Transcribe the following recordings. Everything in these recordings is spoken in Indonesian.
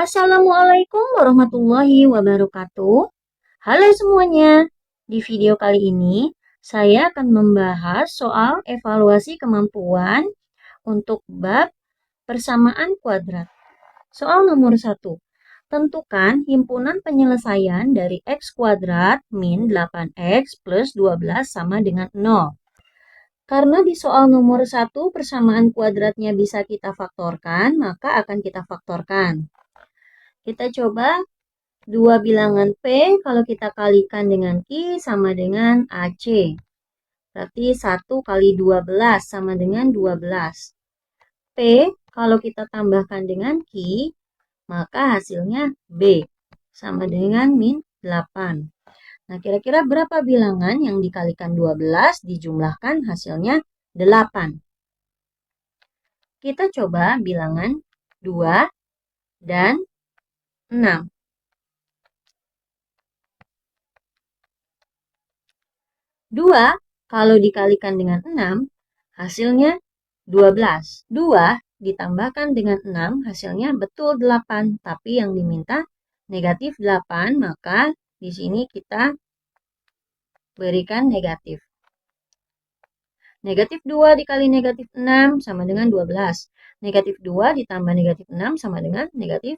Assalamualaikum warahmatullahi wabarakatuh. Halo semuanya. Di video kali ini, saya akan membahas soal evaluasi kemampuan untuk bab persamaan kuadrat. Soal nomor 1. Tentukan himpunan penyelesaian dari x kuadrat min 8x plus 12 sama dengan 0. Karena di soal nomor 1 persamaan kuadratnya bisa kita faktorkan, maka akan kita faktorkan. Kita coba dua bilangan P kalau kita kalikan dengan Q sama dengan AC. Berarti 1 kali 12 sama dengan 12. P kalau kita tambahkan dengan Q, maka hasilnya B sama dengan min 8. Nah, kira-kira berapa bilangan yang dikalikan 12 dijumlahkan hasilnya 8. Kita coba bilangan 2 dan 6. 2 kalau dikalikan dengan 6, hasilnya 12. 2 ditambahkan dengan 6, hasilnya betul 8. Tapi yang diminta negatif 8, maka di sini kita berikan negatif. Negatif 2 dikali negatif 6 sama dengan 12. Negatif 2 ditambah negatif 6 sama dengan negatif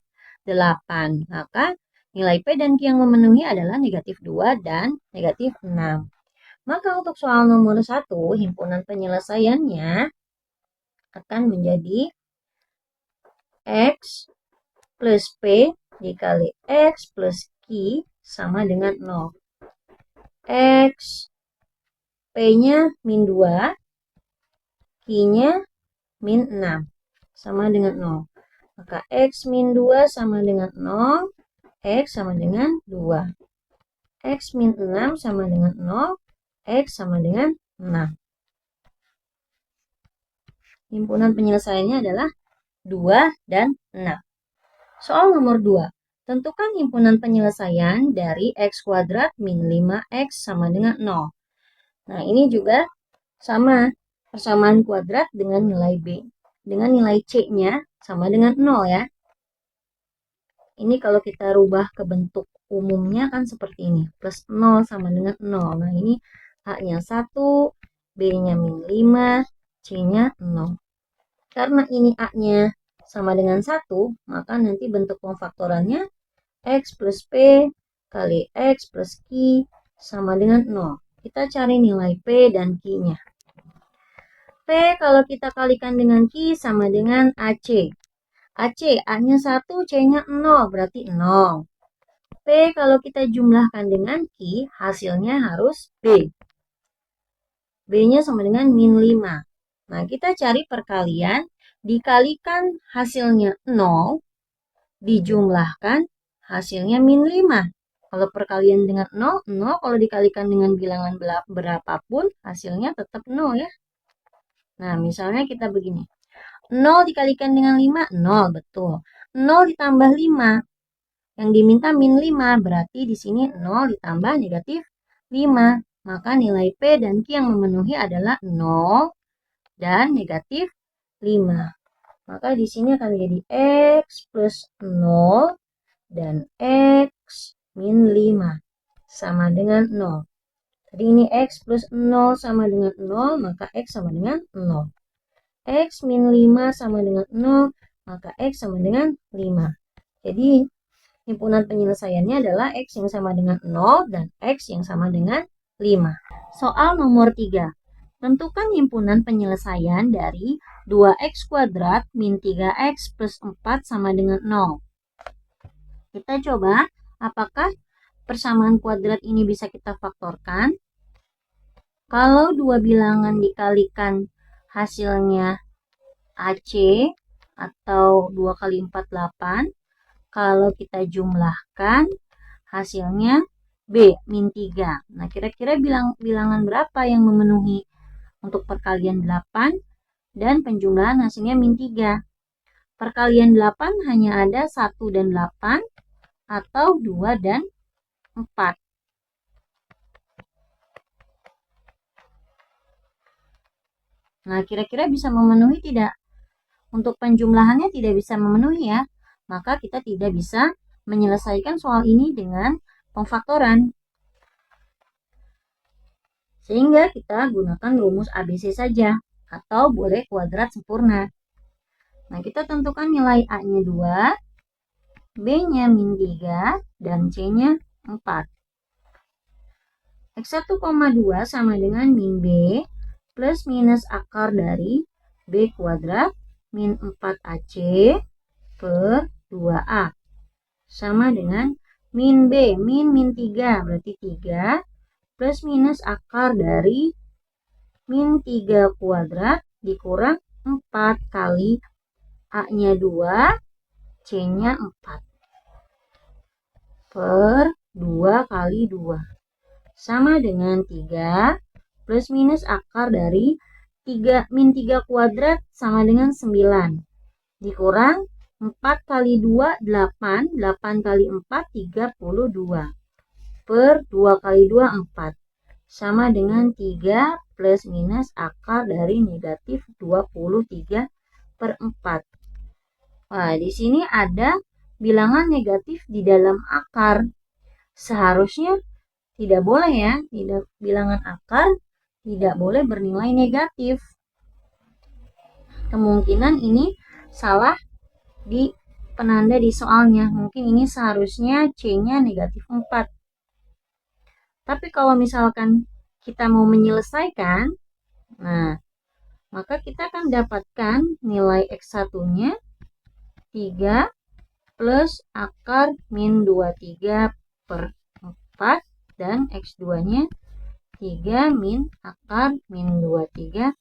8. Maka nilai P dan Q yang memenuhi adalah negatif 2 dan negatif 6. Maka untuk soal nomor 1, himpunan penyelesaiannya akan menjadi X plus P dikali X plus Q sama dengan 0. X, P-nya min 2, Q-nya min 6, sama dengan 0. Maka X min 2 sama dengan 0, X sama dengan 2. X min 6 sama dengan 0, X sama dengan 6. Himpunan penyelesaiannya adalah 2 dan 6. Soal nomor 2. Tentukan himpunan penyelesaian dari x kuadrat min 5x sama dengan 0. Nah, ini juga sama. Persamaan kuadrat dengan nilai B. Dengan nilai C-nya sama dengan 0 ya. Ini kalau kita rubah ke bentuk umumnya kan seperti ini. Plus 0 sama dengan 0. Nah, ini A-nya 1, B-nya min 5, C-nya 0. Karena ini A-nya sama dengan 1, maka nanti bentuk pemfaktorannya X plus P kali X plus Q sama dengan 0. Kita cari nilai P dan Q-nya. P kalau kita kalikan dengan Q sama dengan AC. AC, A-nya 1, C-nya 0, berarti 0. P kalau kita jumlahkan dengan Q, hasilnya harus B. B-nya sama dengan min 5. Nah, kita cari perkalian, dikalikan hasilnya 0, dijumlahkan hasilnya min 5. Kalau perkalian dengan 0, 0 kalau dikalikan dengan bilangan berapapun, hasilnya tetap 0 ya. Nah, misalnya kita begini. 0 dikalikan dengan 5, 0, betul. 0 ditambah 5, yang diminta min 5, berarti di sini 0 ditambah negatif 5. Maka nilai P dan Q yang memenuhi adalah 0 dan negatif 5. Maka di sini akan menjadi X plus 0 dan X min 5 sama dengan 0. Jadi ini X plus 0 sama dengan 0, maka X sama dengan 0. X min 5 sama dengan 0, maka X sama dengan 5. Jadi himpunan penyelesaiannya adalah X yang sama dengan 0 dan X yang sama dengan 5. Soal nomor 3. Tentukan himpunan penyelesaian dari 2x kuadrat min 3x plus 4 sama dengan 0. Kita coba apakah persamaan kuadrat ini bisa kita faktorkan. Kalau dua bilangan dikalikan hasilnya AC atau 2 kali 4, 8. Kalau kita jumlahkan hasilnya B, min 3. Nah, kira-kira bilangan berapa yang memenuhi untuk perkalian 8 dan penjumlahan hasilnya min 3. Perkalian 8 hanya ada 1 dan 8 atau 2 dan 4. Nah, kira-kira bisa memenuhi tidak? Untuk penjumlahannya tidak bisa memenuhi ya. maka kita tidak bisa menyelesaikan soal ini dengan pemfaktoran. Sehingga kita gunakan rumus ABC saja, atau boleh kuadrat sempurna. Nah, kita tentukan nilai A-nya 2, B-nya min 3, dan C-nya 4. X1,2 sama dengan min B plus minus akar dari B kuadrat min 4AC per 2A. Sama dengan min B, min 3, berarti 3, plus minus akar dari min 3 kuadrat dikurang 4 kali A-nya 2, C-nya 4. Per 2 kali 2. Sama dengan 3 plus minus akar dari 3 min 3 kuadrat sama dengan 9 dikurang 4 kali 2 8, 8 kali 4 32 per 2 kali 2 4 sama dengan 3 plus minus akar dari negatif 23 per 4. Wah, di sini ada bilangan negatif di dalam akar. Seharusnya tidak boleh ya, tidak bilangan akar tidak boleh bernilai negatif. Kemungkinan ini salah di penanda di soalnya. Mungkin ini seharusnya C-nya negatif 4. Tapi kalau misalkan kita mau menyelesaikan, nah, maka kita akan dapatkan nilai X1-nya 3 plus akar min 23 per 4 dan X2-nya 3 min akar min 23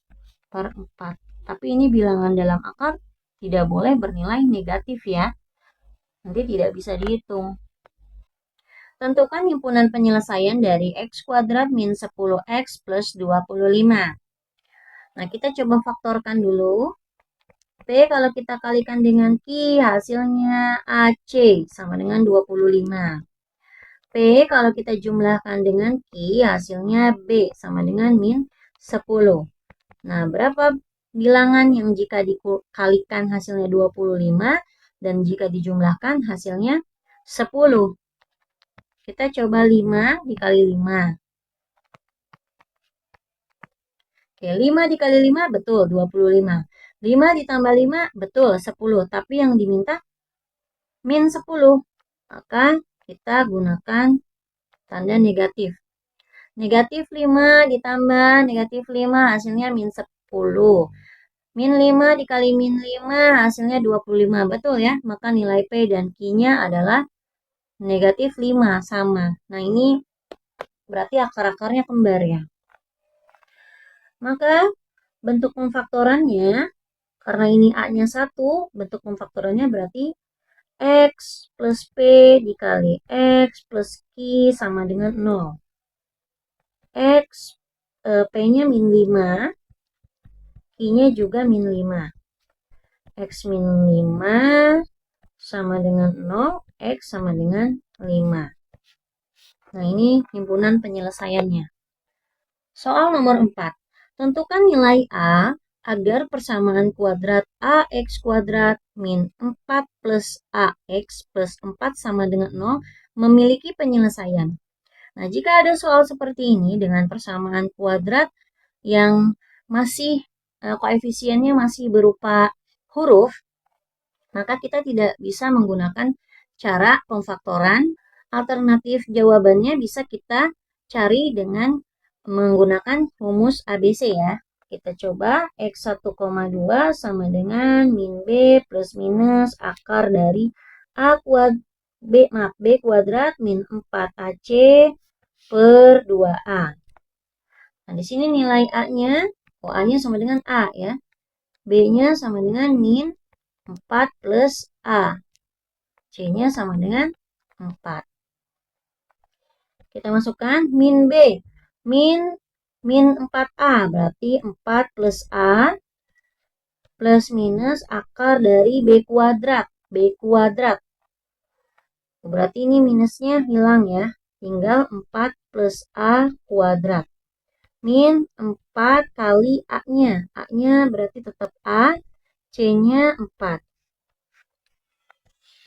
per 4. Tapi ini bilangan dalam akar tidak boleh bernilai negatif ya. Nanti tidak bisa dihitung. Tentukan himpunan penyelesaian dari X kuadrat min 10X plus 25. Nah, kita coba faktorkan dulu. P kalau kita kalikan dengan Q hasilnya AC sama dengan 25. P kalau kita jumlahkan dengan Q hasilnya B sama dengan min 10. Nah, berapa bilangan yang jika dikalikan hasilnya 25 dan jika dijumlahkan hasilnya 10? Kita coba 5 dikali 5. Oke, 5 dikali 5 betul 25. 5 ditambah 5 betul 10. Tapi yang diminta min 10. Maka kita gunakan tanda negatif. Negatif 5 ditambah negatif 5 hasilnya min 10. Min 5 dikali min 5 hasilnya 25. Betul ya? Maka nilai P dan Q-nya adalah negatif 5 sama. Nah, ini berarti akar-akarnya kembar ya. Maka bentuk pemfaktorannya, karena ini A-nya 1, bentuk pemfaktorannya berarti X plus P dikali X plus Q sama dengan 0. P-nya min 5, Q-nya juga min 5. X min 5 sama dengan 0, X sama dengan 5. Nah, ini himpunan penyelesaiannya. Soal nomor 4. Tentukan nilai A agar persamaan kuadrat AX kuadrat min 4 plus AX plus 4 sama dengan 0 memiliki penyelesaian. Nah, jika ada soal seperti ini dengan persamaan kuadrat yang masih koefisiennya masih berupa huruf, maka kita tidak bisa menggunakan cara pemfaktoran. Alternatif jawabannya bisa kita cari dengan menggunakan rumus ABC ya. Kita coba X1,2 sama dengan min B plus minus akar dari B kuadrat min 4AC per 2A. Nah, di sini nilai A-nya, A-nya sama dengan A ya. B-nya sama dengan min 4 plus A. C-nya sama dengan 4. Kita masukkan min B. Min 4A berarti 4 plus A plus minus akar dari B kuadrat. B kuadrat. Berarti ini minusnya hilang ya. Tinggal 4 plus A kuadrat. Min 4 kali A-nya. A-nya berarti tetap A. C-nya 4.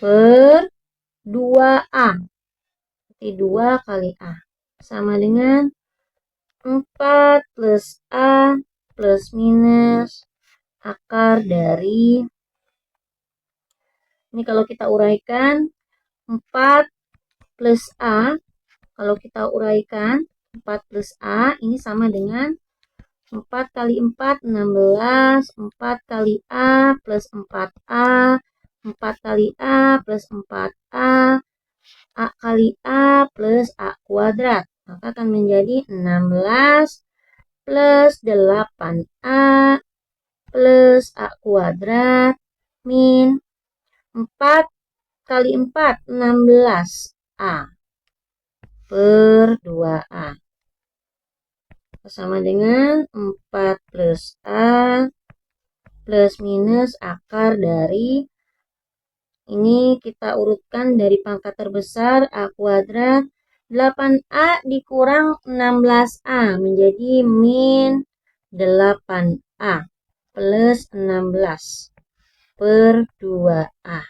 per 2A. Berarti 2 kali A. Sama dengan 4 plus A plus minus akar dari, ini kalau kita uraikan 4 plus A, kalau kita uraikan 4 plus A ini sama dengan 4 kali 4 16, 4 kali A plus 4A, 4 kali A plus 4A, A kali A plus A kuadrat. Maka akan menjadi 16 plus 8A plus A kuadrat min 4 kali 4 16A per 2A. Sama dengan 4 plus A plus minus akar dari, ini kita urutkan dari pangkat terbesar A kuadrat, 8A dikurang 16A menjadi min 8A plus 16 per 2A.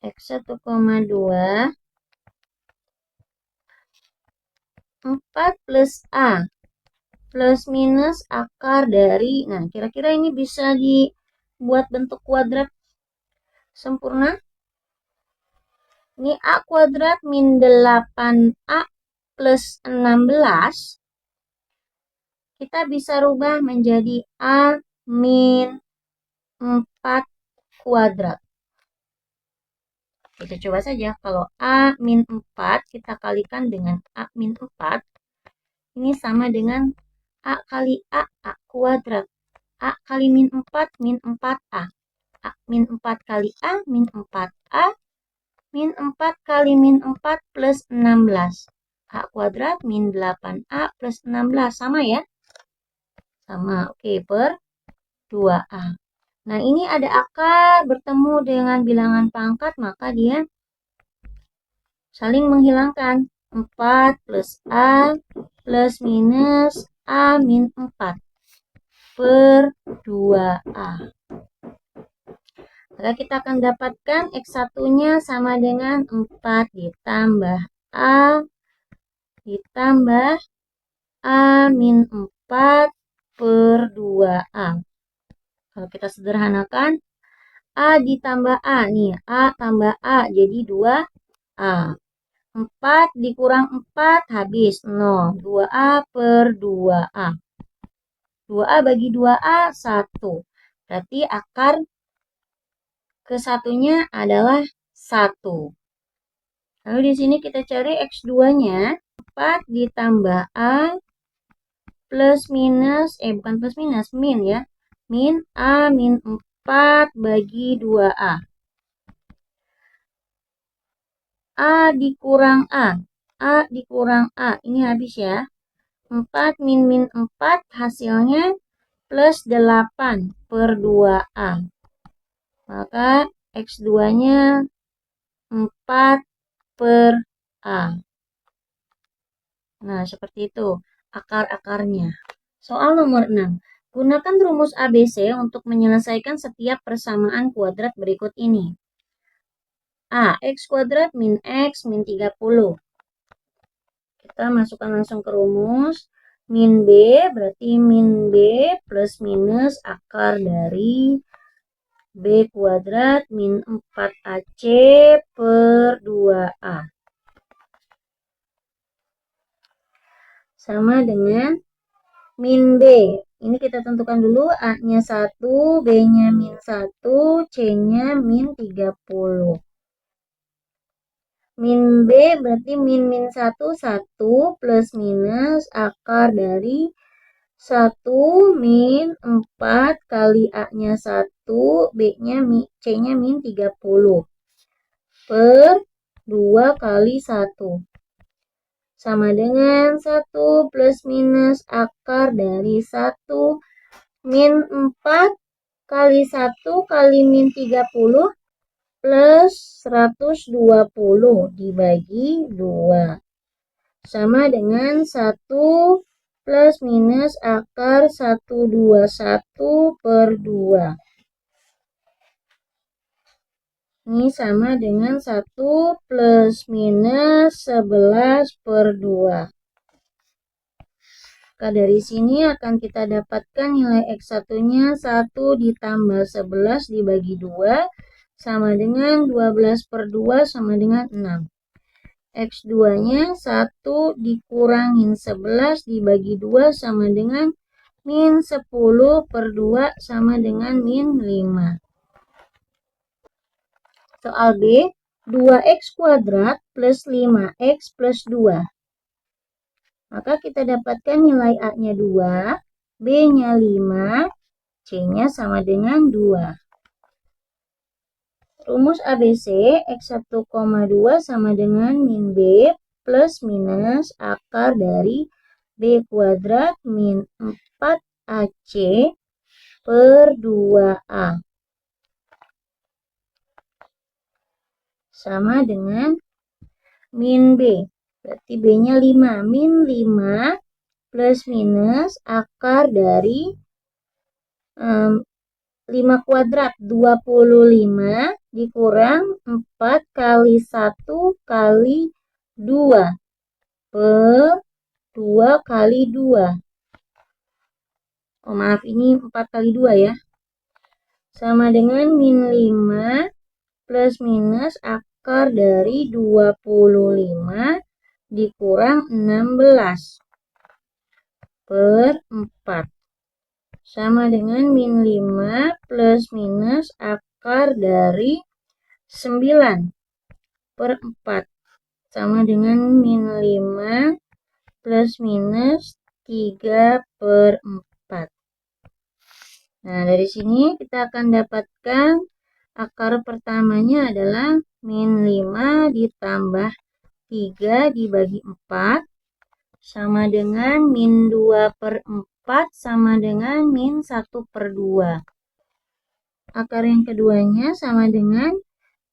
X 1,2 4 plus A plus minus akar dari, nah kira-kira ini bisa dibuat bentuk kuadrat sempurna. Ini A kuadrat min 8A plus 16. Kita bisa rubah menjadi A min 4 kuadrat. Kita coba saja, kalau A min 4 kita kalikan dengan A min 4. Ini sama dengan A kali A kuadrat. A kali min 4, min 4A. A min 4 kali A, min 4A. Min 4 kali min 4 plus 16. A kuadrat min 8A plus 16. Sama ya? Sama. Oke, per 2A. Nah, ini ada akar bertemu dengan bilangan pangkat, maka dia saling menghilangkan. 4 plus A plus minus A min 4 per 2A. Maka kita akan dapatkan X1-nya sama dengan 4 ditambah A ditambah A min 4 per 2A. Kalau kita sederhanakan, A ditambah A, nih A tambah A jadi 2A. 4 dikurang 4 habis 0. 2A per 2A. 2A bagi 2A 1. Berarti akar ke-1-nya adalah 1. Lalu di sini kita cari X2-nya. 4 ditambah A plus minus, bukan plus minus, min ya. Min A min 4 bagi 2A. A dikurang A. A dikurang A. Ini habis ya. 4 min min 4 hasilnya plus 8 per 2A. Maka X2-nya 4 per A. Nah, seperti itu akar-akarnya. Soal nomor 6. Gunakan rumus ABC untuk menyelesaikan setiap persamaan kuadrat berikut ini. A. X kuadrat min X min 30. Kita masukkan langsung ke rumus. Min B berarti min B plus minus akar dari B kuadrat min 4AC per 2A. Sama dengan min B. Ini kita tentukan dulu, A-nya 1, B-nya min 1, C-nya min 30. Min B berarti min min 1, 1 plus minus akar dari 1 min 4 kali A-nya 1, B-nya C-nya min 30 per 2 kali 1. Sama dengan 1 plus minus akar dari 1 min 4 kali 1 kali min 30 plus 120 dibagi 2. Sama dengan 1 plus minus akar 121 per 2. Ini sama dengan 1 plus minus 11 per 2. Maka dari sini akan kita dapatkan nilai X1-nya 1 ditambah 11 dibagi 2 sama dengan 12 per 2 sama dengan 6. X2-nya 1 dikurangin 11 dibagi 2 sama dengan min 10 per 2 sama dengan min 5. Soal B, 2x kuadrat plus 5x plus 2. Maka kita dapatkan nilai A-nya 2, B-nya 5, C-nya sama dengan 2. Rumus ABC, X1,2 sama dengan min B plus minus akar dari B kuadrat min 4AC per 2A. Sama dengan min B. Berarti B-nya 5. Min 5 plus minus akar dari 5 kuadrat 25 dikurang 4 kali 1 kali 2 per 2 kali 2. Oh maaf, ini 4 kali 2 ya. Sama dengan min 5 plus minus akar dari 25 dikurang 16 per 4. Sama dengan min 5 plus minus akar dari 9 per 4. Sama dengan min 5 plus minus 3 per 4. Nah, dari sini kita akan dapatkan akar pertamanya adalah min 5 ditambah 3 dibagi 4 sama dengan min 2 per 4 sama dengan min 1 per 2. Akar yang keduanya sama dengan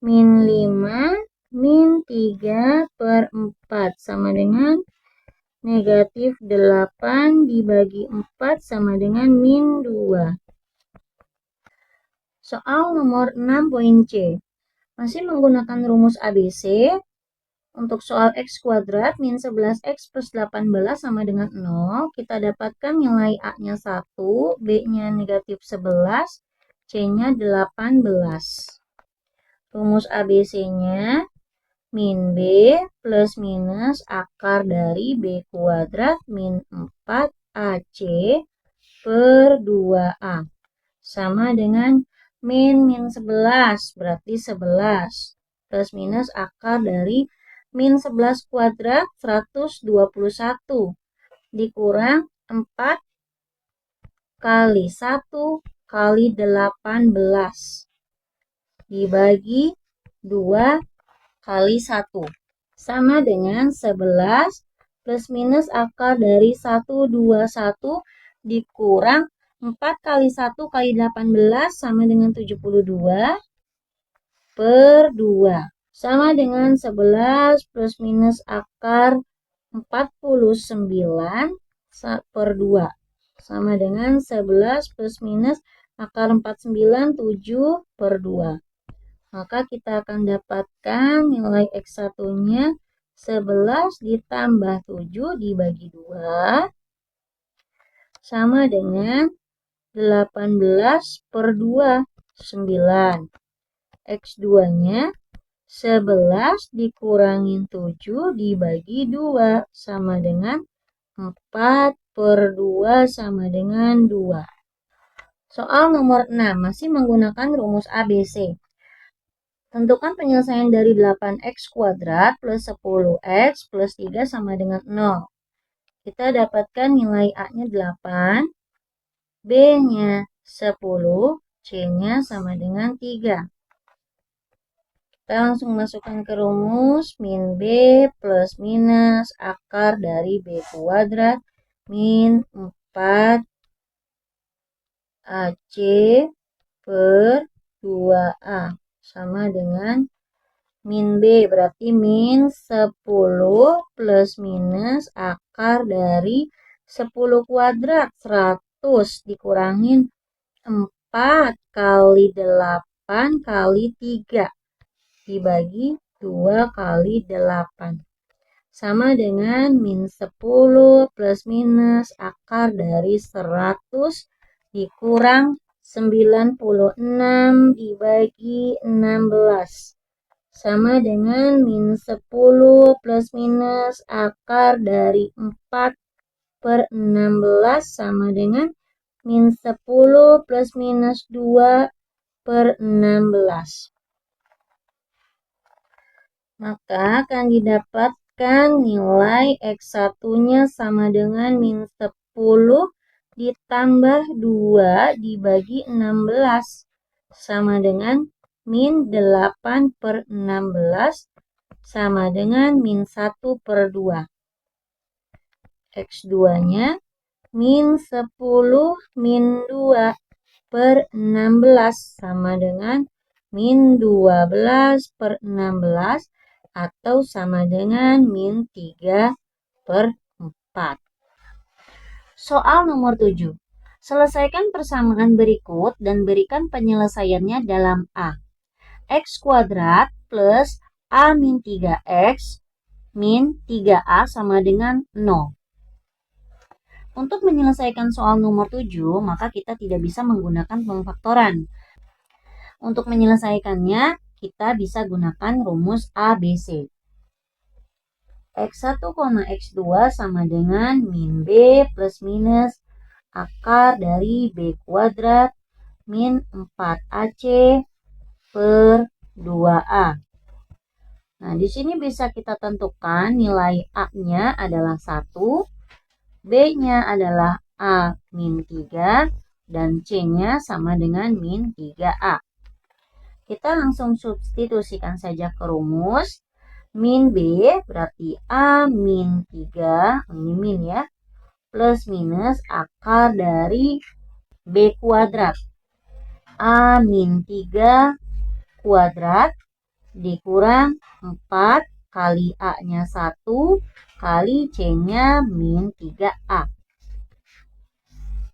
min 5 min 3 per 4 sama dengan negatif 8 dibagi 4 sama dengan min 2. Soal nomor 6 poin C. Masih menggunakan rumus ABC. Untuk soal X kuadrat min 11X plus 18 sama dengan 0. Kita dapatkan nilai A-nya 1, B-nya negatif 11, C-nya 18. Rumus ABC-nya min B plus minus akar dari B kuadrat min 4AC per 2A. Sama dengan min 11, berarti 11. Plus minus akar dari min 11 kuadrat 121 dikurang 4 kali 1 kali 18 dibagi 2 kali 1 sama dengan 11 plus minus akar dari 121 dikurang 4 kali 1 kali 18 sama dengan 72 per 2. Sama dengan 11 plus minus akar 49 per 2. Sama dengan 11 plus minus akar 49, 7 per 2. Maka kita akan dapatkan nilai X1-nya 11 ditambah 7 dibagi 2. Sama dengan 18 per 2, 9. X2-nya 11 dikurangin 7 dibagi 2 sama dengan 4 per 2 sama dengan 2. Soal nomor 6 masih menggunakan rumus ABC. Tentukan penyelesaian dari 8x kuadrat plus 10x plus 3 sama dengan 0. Kita dapatkan nilai A-nya 8, B-nya 10, C-nya sama dengan 3. Kita langsung masukkan ke rumus min B plus minus akar dari B kuadrat min 4 AC per 2A sama dengan min B, berarti min 10 plus minus akar dari 10 kuadrat 100 dikurangin 4 kali 8 kali 3 dibagi 2 kali 8. Sama dengan min 10 plus minus akar dari 100 dikurang 96 dibagi 16. Sama dengan min 10 plus minus akar dari 4 per 16 sama dengan min 10 plus minus 2 per 16. Maka akan didapatkan nilai X1-nya sama dengan min 10 ditambah 2 dibagi 16 sama dengan min 8 per 16 sama dengan min 1 per 2. X2-nya min 10 min 2 per 16 sama dengan min 12 per 16 atau sama dengan min 3 per 4. Soal nomor 7. Selesaikan persamaan berikut dan berikan penyelesaiannya dalam A. X kuadrat plus A min 3X min 3A sama dengan 0. Untuk menyelesaikan soal nomor 7, maka kita tidak bisa menggunakan pemfaktoran. Untuk menyelesaikannya, kita bisa gunakan rumus ABC. X1, X2 sama dengan min B plus minus akar dari B kuadrat min 4AC per 2A. Nah, di sini bisa kita tentukan nilai A-nya adalah 1, B-nya adalah A min 3, dan C-nya sama dengan min 3A. Kita langsung substitusikan saja ke rumus. Min B berarti A min 3, ini min ya, plus minus akar dari B kuadrat. A min 3 kuadrat dikurang 4 kali A-nya 1 kali C-nya min 3A.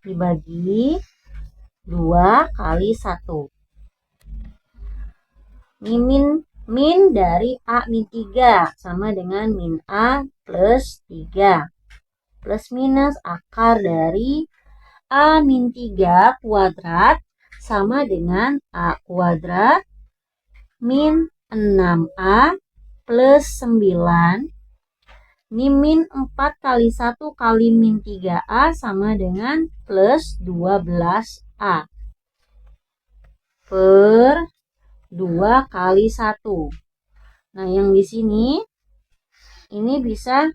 Dibagi 2 kali 1. Min dari A min 3 sama dengan min A plus 3. Plus minus akar dari A min 3 kuadrat sama dengan A kuadrat min 6A plus 9. Min 4 kali 1 kali min 3A sama dengan plus 12A. Per 2 kali 1. Nah, yang di sini ini bisa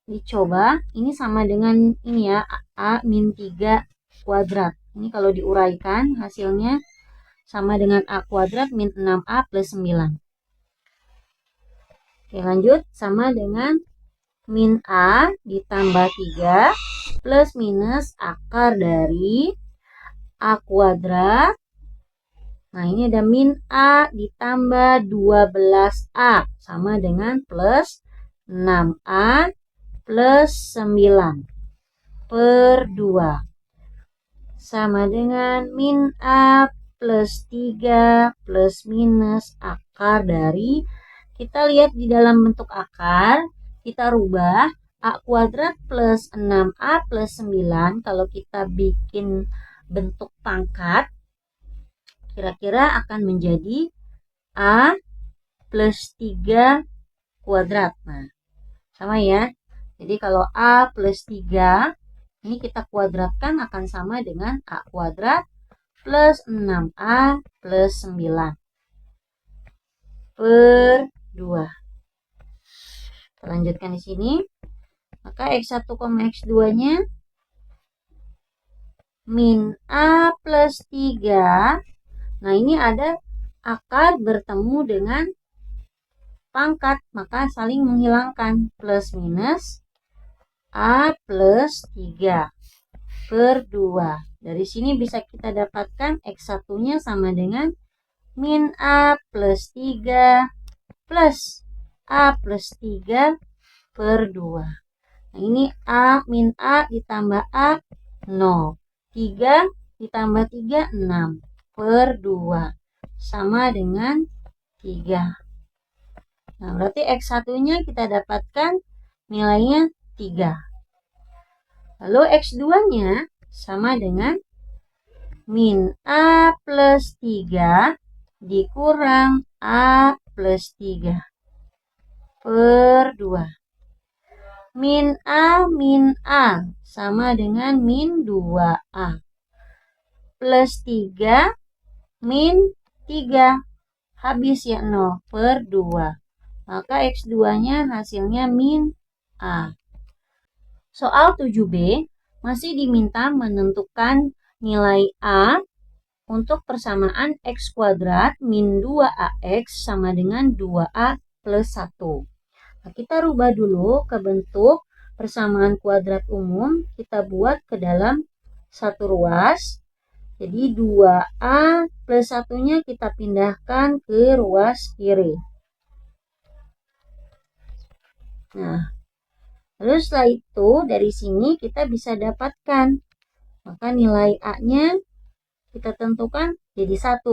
dicoba. Ini sama dengan ini ya, A min 3 kuadrat. Ini kalau diuraikan hasilnya sama dengan A kuadrat min 6A plus 9. Oke, lanjut. Sama dengan min A ditambah 3 plus minus akar dari A kuadrat. Nah, ini ada min A ditambah 12A sama dengan plus 6A plus 9 per 2. Sama dengan min A plus 3 plus minus akar dari, kita lihat di dalam bentuk akar, kita rubah A kuadrat plus 6A plus 9. Kalau kita bikin bentuk pangkat, kira-kira akan menjadi A plus 3 kuadrat. Nah, sama ya. Jadi kalau A plus 3, ini kita kuadratkan akan sama dengan A kuadrat plus 6A plus 9 per 2. Kita lanjutkan di sini. Maka X1, X2-nya min A plus 3. Nah, ini ada akar bertemu dengan pangkat, maka saling menghilangkan. Plus minus A plus 3 per 2. Dari sini bisa kita dapatkan X1-nya sama dengan min A plus 3 plus A plus 3 per 2. Nah, ini A min A ditambah A 0. 3 ditambah 3 6 per 2 sama dengan 3. Nah, berarti X1-nya kita dapatkan nilainya 3. Lalu X2-nya sama dengan min A plus 3 dikurang A plus 3 per 2. Min A sama dengan min 2A. Plus 3 min 3. Habis ya 0 per 2. Maka X2-nya hasilnya min A. Soal 7B masih diminta menentukan nilai A untuk persamaan X kuadrat min 2AX sama dengan 2A plus 1. Nah, kita rubah dulu ke bentuk persamaan kuadrat umum. Kita buat ke dalam satu ruas. Jadi 2A plus 1-nya kita pindahkan ke ruas kiri. Nah, lalu setelah itu dari sini kita bisa dapatkan. Maka nilai A-nya kita tentukan jadi 1.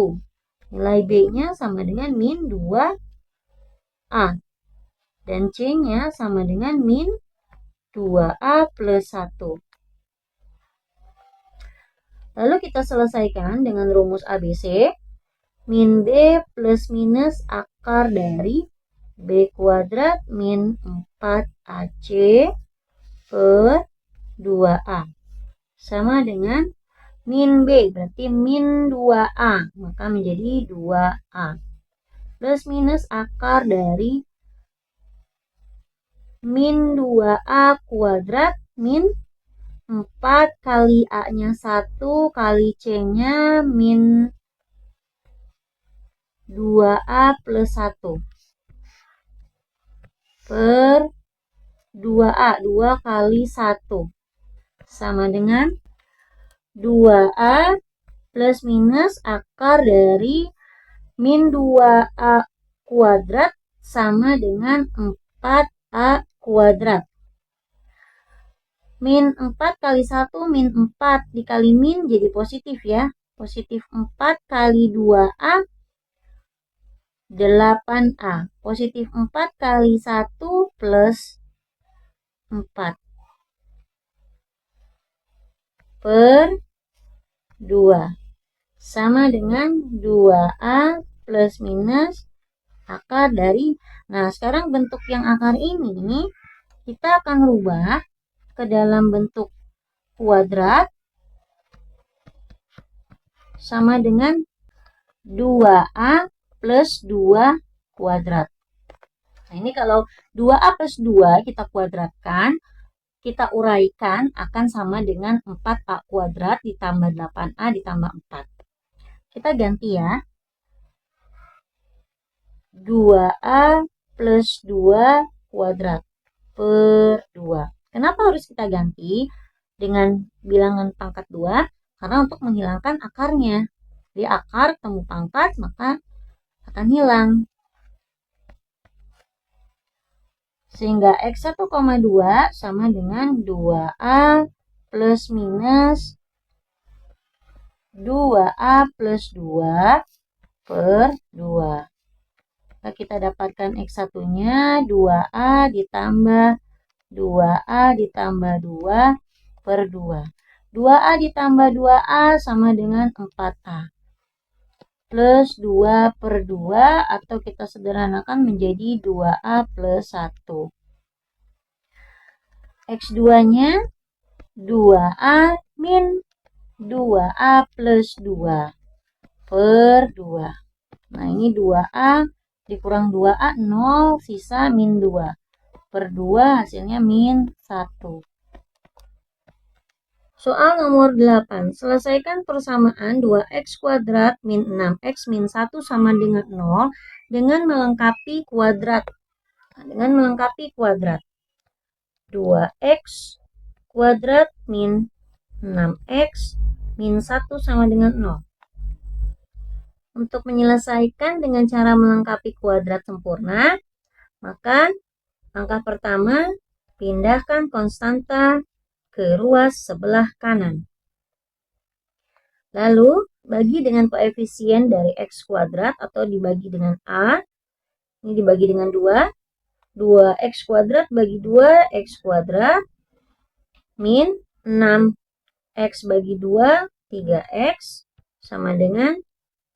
Nilai B-nya sama dengan min 2A. Dan C-nya sama dengan min 2A plus 1. Lalu kita selesaikan dengan rumus ABC. Min B plus minus akar dari B kuadrat min 4AC per 2A. Sama dengan min B, berarti min 2A. Maka menjadi 2A. Plus minus akar dari min 2A kuadrat min 4 kali A-nya 1 kali C-nya min 2A plus 1 per 2A, 2 kali 1 sama dengan 2A plus minus akar dari min 2A kuadrat sama dengan 4A kuadrat. Min 4 kali 1 min 4 dikali min jadi positif ya. Positif 4 kali 2A 8A. Positif 4 kali 1 plus 4 per 2 sama dengan 2A plus minus akar dari. Nah, sekarang bentuk yang akar ini kita akan rubah ke dalam bentuk kuadrat sama dengan 2A plus 2 kuadrat. Nah, ini kalau 2A plus 2 kita kuadratkan, kita uraikan akan sama dengan 4A kuadrat ditambah 8A ditambah 4. Kita ganti ya. 2A plus 2 kuadrat per 2. Kenapa harus kita ganti dengan bilangan pangkat 2? Karena untuk menghilangkan akarnya. Jadi akar ketemu pangkat maka akan hilang. Sehingga X1,2 sama dengan 2A plus minus 2A plus 2 per 2. Nah, kita dapatkan X1-nya 2A ditambah 2A ditambah 2 per 2. 2A ditambah 2A sama dengan 4A. Plus 2 per 2 atau kita sederhanakan menjadi 2A plus 1. X2-nya 2A min 2A plus 2 per 2. Nah, ini 2A dikurang 2A 0, sisa min 2. Per 2 hasilnya min 1. Soal nomor 8. Selesaikan persamaan 2x kuadrat min 6x min 1 sama dengan 0 dengan melengkapi kuadrat. Nah, dengan melengkapi kuadrat. 2x kuadrat min 6x min 1 sama dengan 0. Untuk menyelesaikan dengan cara melengkapi kuadrat sempurna, maka langkah pertama Pindahkan konstanta ke ruas sebelah kanan. Lalu, bagi dengan koefisien dari X kuadrat atau dibagi dengan A. Ini dibagi dengan 2. 2X kuadrat bagi 2, X kuadrat. Min 6X bagi 2, 3X. Sama dengan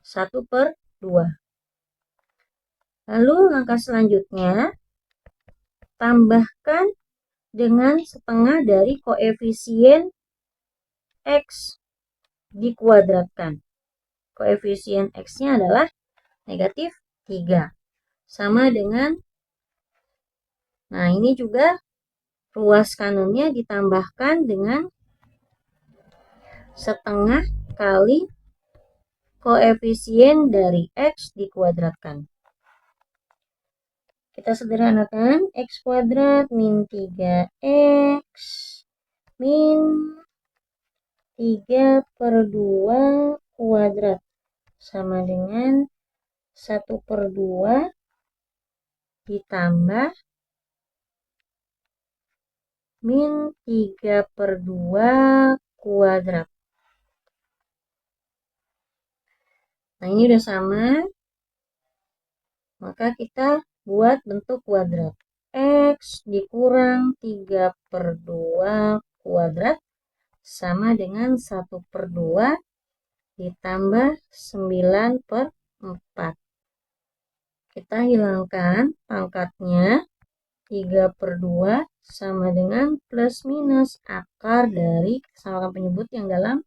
1/2. Lalu langkah selanjutnya, tambahkan dengan setengah dari koefisien X dikuadratkan. Koefisien X-nya adalah negatif 3. Sama dengan, nah ini juga ruas kanannya ditambahkan dengan setengah kali koefisien dari X dikuadratkan. Kita sederhanakan, X kuadrat min 3X min 3/2 kuadrat sama dengan 1/2 ditambah min 3/2 kuadrat. Nah, ini udah sama. Maka kita buat bentuk kuadrat. X dikurang 3/2 kuadrat sama dengan 1/2 ditambah 9/4. Kita hilangkan pangkatnya. 3/2 sama dengan plus minus akar dari kesamakan penyebut yang dalam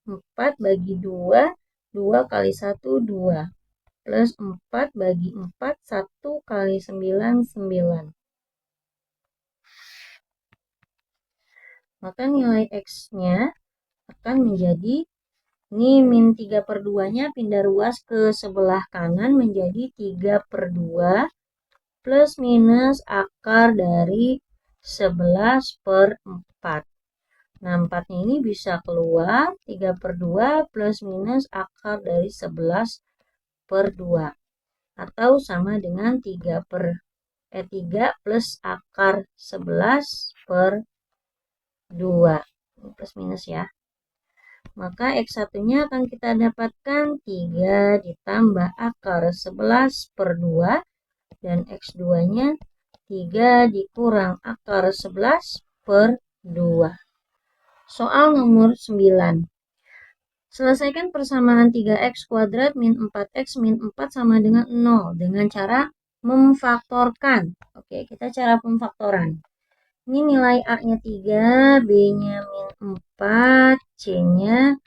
4 bagi 2, 2 kali 1, 2. Plus 4 bagi 4, 1 kali 9, 9. Maka nilai X-nya akan menjadi, ini min 3/2-nya pindah ruas ke sebelah kanan menjadi 3/2 plus minus akar dari 11/4. Nah, 4-nya ini bisa keluar, 3/2 plus minus akar dari 11/2. Atau sama dengan 3 plus akar 11/2. Ini plus minus ya. Maka X1-nya akan kita dapatkan 3 ditambah akar 11/2. Dan X2-nya 3 dikurang akar 11/2. Soal nomor 9. Selesaikan persamaan 3X kuadrat min 4X min 4 sama dengan 0 dengan cara memfaktorkan. Oke, kita cara pemfaktoran. Ini nilai A-nya 3, B-nya min 4, C-nya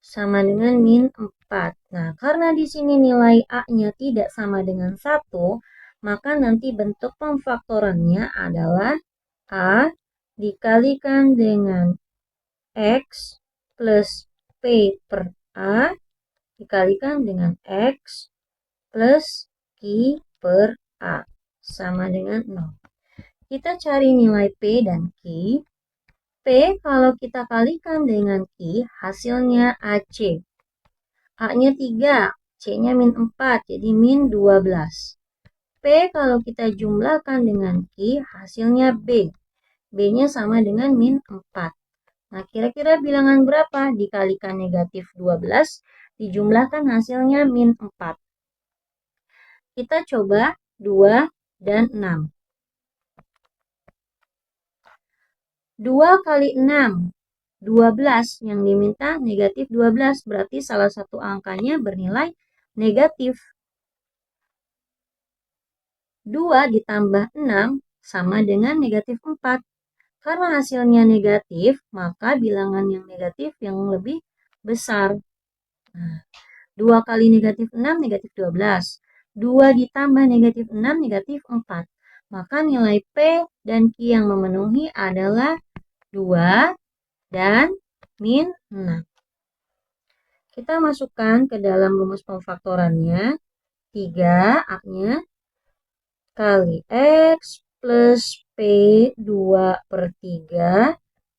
sama dengan min 4. Nah, karena di sini nilai A-nya tidak sama dengan 1, maka nanti bentuk pemfaktorannya adalah A dikalikan dengan X plus P per A dikalikan dengan X plus Q per A sama dengan 0. Kita cari nilai P dan Q. P kalau kita kalikan dengan Q, hasilnya AC. A-nya 3, C-nya min 4, jadi min 12. P kalau kita jumlahkan dengan Q, hasilnya B. B-nya sama dengan min 4. Nah, kira-kira bilangan berapa dikalikan negatif 12, dijumlahkan hasilnya min 4. Kita coba 2 dan 6. 2 kali 6. 12 yang diminta negatif 12, berarti salah satu angkanya bernilai negatif. 2 ditambah 6 sama dengan negatif 4. Karena hasilnya negatif, maka bilangan yang negatif yang lebih besar. Nah, 2 kali negatif 6 negatif 12. 2 ditambah negatif 6 negatif 4. Maka nilai P dan Q yang memenuhi adalah 2 dan min 6. Kita masukkan ke dalam rumus pemfaktorannya. 3 A-nya kali X plus P 2/3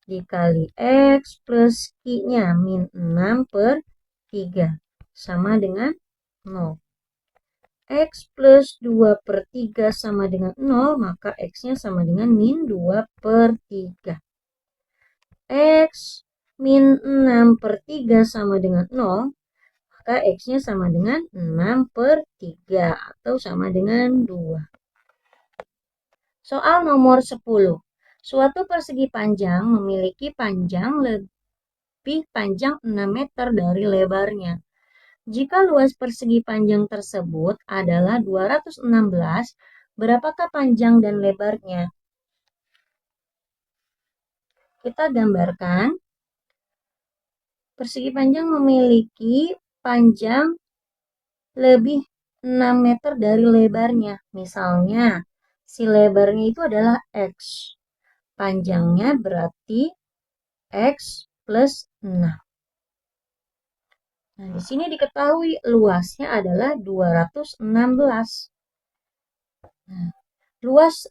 dikali X plus Q-nya min 6/3 sama dengan 0. X plus 2/3 sama dengan 0, maka X-nya sama dengan min 2/3. X min 6/3 sama dengan 0, maka X-nya sama dengan 6/3 atau sama dengan 2. Soal nomor 10. Suatu persegi panjang memiliki panjang lebih panjang 6 meter dari lebarnya. Jika luas persegi panjang tersebut adalah 216, berapakah panjang dan lebarnya? Kita gambarkan. Persegi panjang memiliki panjang lebih 6 meter dari lebarnya. Misalnya, si lebarnya itu adalah X. Panjangnya berarti X plus 6. Nah, di sini diketahui luasnya adalah 216. Nah,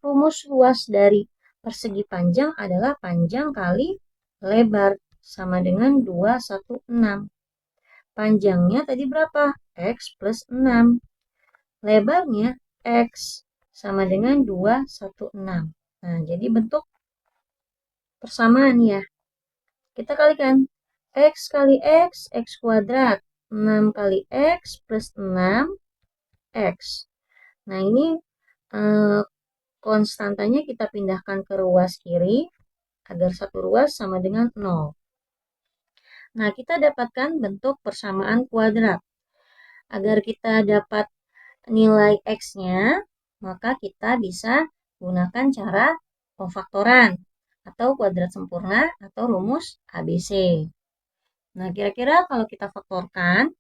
rumus luas dari persegi panjang adalah panjang kali lebar sama dengan 216. Panjangnya tadi berapa? X plus 6. Lebarnya X sama dengan 216. Nah, jadi bentuk persamaan ya. Kita kalikan. X kali X, X kuadrat. 6 kali X plus 6, X. Nah, ini konstantanya kita pindahkan ke ruas kiri, agar satu ruas sama dengan 0. Nah, kita dapatkan bentuk persamaan kuadrat. Agar kita dapat nilai X-nya, maka kita bisa gunakan cara pemfaktoran atau kuadrat sempurna atau rumus ABC. Nah, kira-kira kalau kita faktorkan,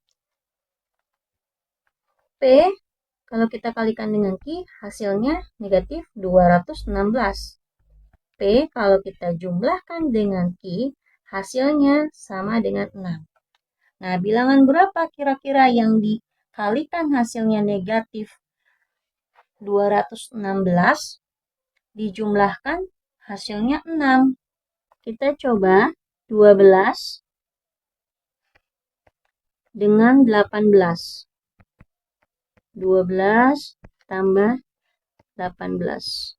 P kalau kita kalikan dengan Q, hasilnya negatif 216. P kalau kita jumlahkan dengan Q, hasilnya sama dengan 6. Nah, bilangan berapa kira-kira yang dikalikan hasilnya negatif 216, dijumlahkan hasilnya 6. Kita coba 12 dengan 18. 12 tambah 18.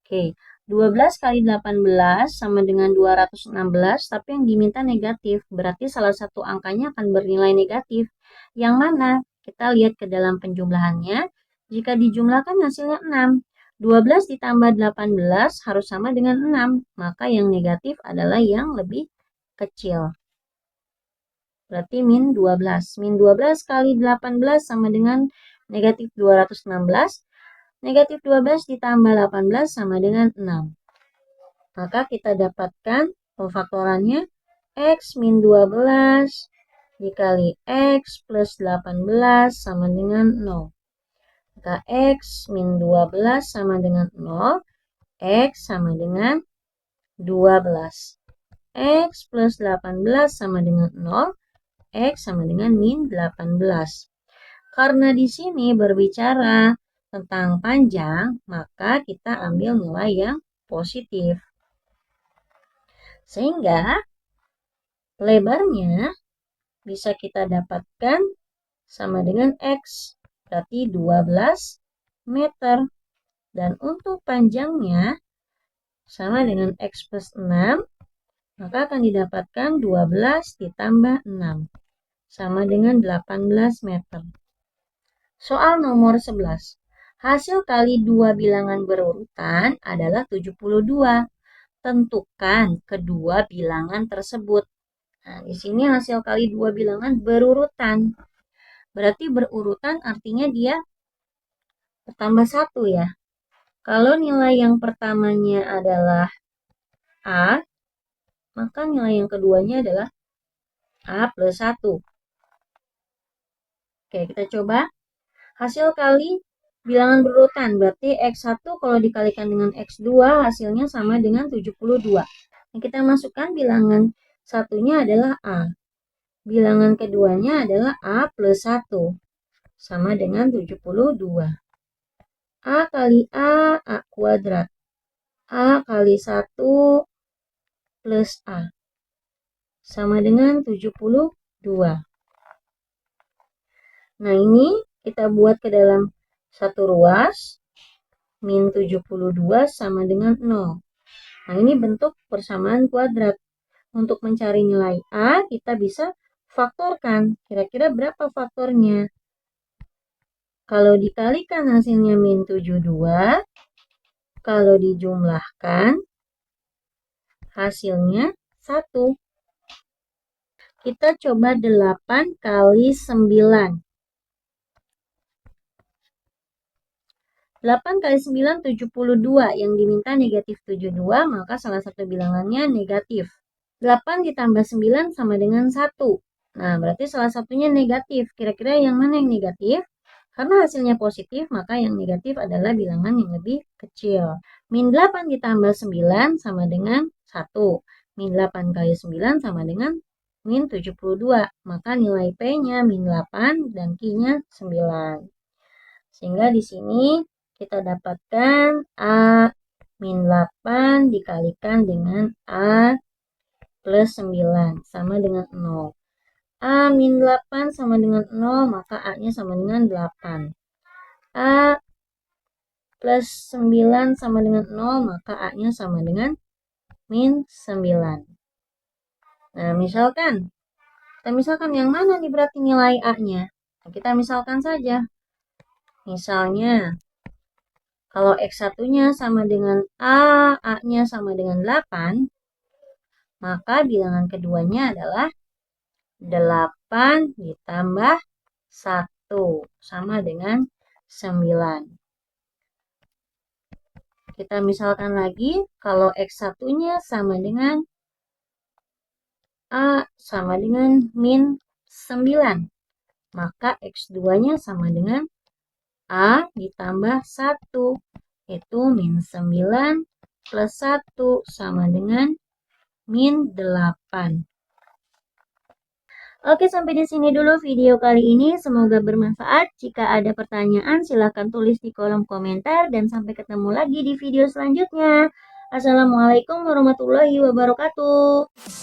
Oke, 12 kali 18 sama dengan 216, tapi yang diminta negatif. Berarti salah satu angkanya akan bernilai negatif. Yang mana? Kita lihat ke dalam penjumlahannya. Jika dijumlahkan hasilnya 6. 12 ditambah 18 harus sama dengan 6. Maka yang negatif adalah yang lebih kecil. Berarti min 12. Min 12 kali 18 sama dengan negatif 216. Negatif 12 ditambah 18 sama dengan 6. Maka kita dapatkan pemfaktorannya X min 12 dikali X plus 18 sama dengan 0. Maka X min 12 sama dengan 0. X sama dengan 12. X plus 18 sama dengan 0. X sama dengan min 18. Karena di sini berbicara tentang panjang, maka kita ambil nilai yang positif. Sehingga lebarnya bisa kita dapatkan sama dengan X, berarti 12 meter. Dan untuk panjangnya sama dengan X plus 6, maka akan didapatkan 12 ditambah 6. Sama dengan 18 meter. Soal nomor 11. Hasil kali dua bilangan berurutan adalah 72. Tentukan kedua bilangan tersebut. Nah, di sini hasil kali dua bilangan berurutan. Berarti berurutan artinya dia bertambah 1 ya. Kalau nilai yang pertamanya adalah A, maka nilai yang keduanya adalah A plus 1. Oke, kita coba. Hasil kali bilangan berurutan, berarti X1 kalau dikalikan dengan X2 hasilnya sama dengan 72. Nah, kita masukkan bilangan satunya adalah A. Bilangan keduanya adalah A plus 1. Sama dengan 72. A kali A kuadrat. A kali 1 plus A. Sama dengan 72. Nah, ini kita buat ke dalam Satu ruas min 72 sama dengan 0. Nah, ini bentuk persamaan kuadrat. Untuk mencari nilai A, kita bisa faktorkan. Kira-kira berapa faktornya? Kalau dikalikan hasilnya min 72, kalau dijumlahkan, hasilnya 1. Kita coba 8 kali 9. 8 kali 9, 72. Yang diminta negatif 72, maka salah satu bilangannya negatif. 8 ditambah 9 sama dengan 1. Nah, berarti salah satunya negatif. Kira-kira yang mana yang negatif? Karena hasilnya positif, maka yang negatif adalah bilangan yang lebih kecil. Min 8 ditambah 9 sama dengan 1. Min 8 kali 9 sama dengan min 72. Maka nilai P-nya min 8 dan Q-nya 9. Sehingga di sini kita dapatkan A min 8 dikalikan dengan A plus 9 sama dengan 0. A min 8 sama dengan 0, maka A-nya sama dengan 8. A plus 9 sama dengan 0, maka A-nya sama dengan min 9. Nah, kita misalkan yang mana nih berarti nilai A-nya? Nah, kita misalkan saja. Misalnya, kalau X1-nya sama dengan A, A-nya sama dengan 8, maka bilangan keduanya adalah 8 ditambah 1 sama dengan 9. Kita misalkan lagi, kalau X1-nya sama dengan A sama dengan min 9, maka X2-nya sama dengan A ditambah 1, itu min 9 plus 1 sama dengan min 8. Oke, sampai di sini dulu video kali ini. Semoga bermanfaat. Jika ada pertanyaan, silahkan tulis di kolom komentar. Dan sampai ketemu lagi di video selanjutnya. Assalamualaikum warahmatullahi wabarakatuh.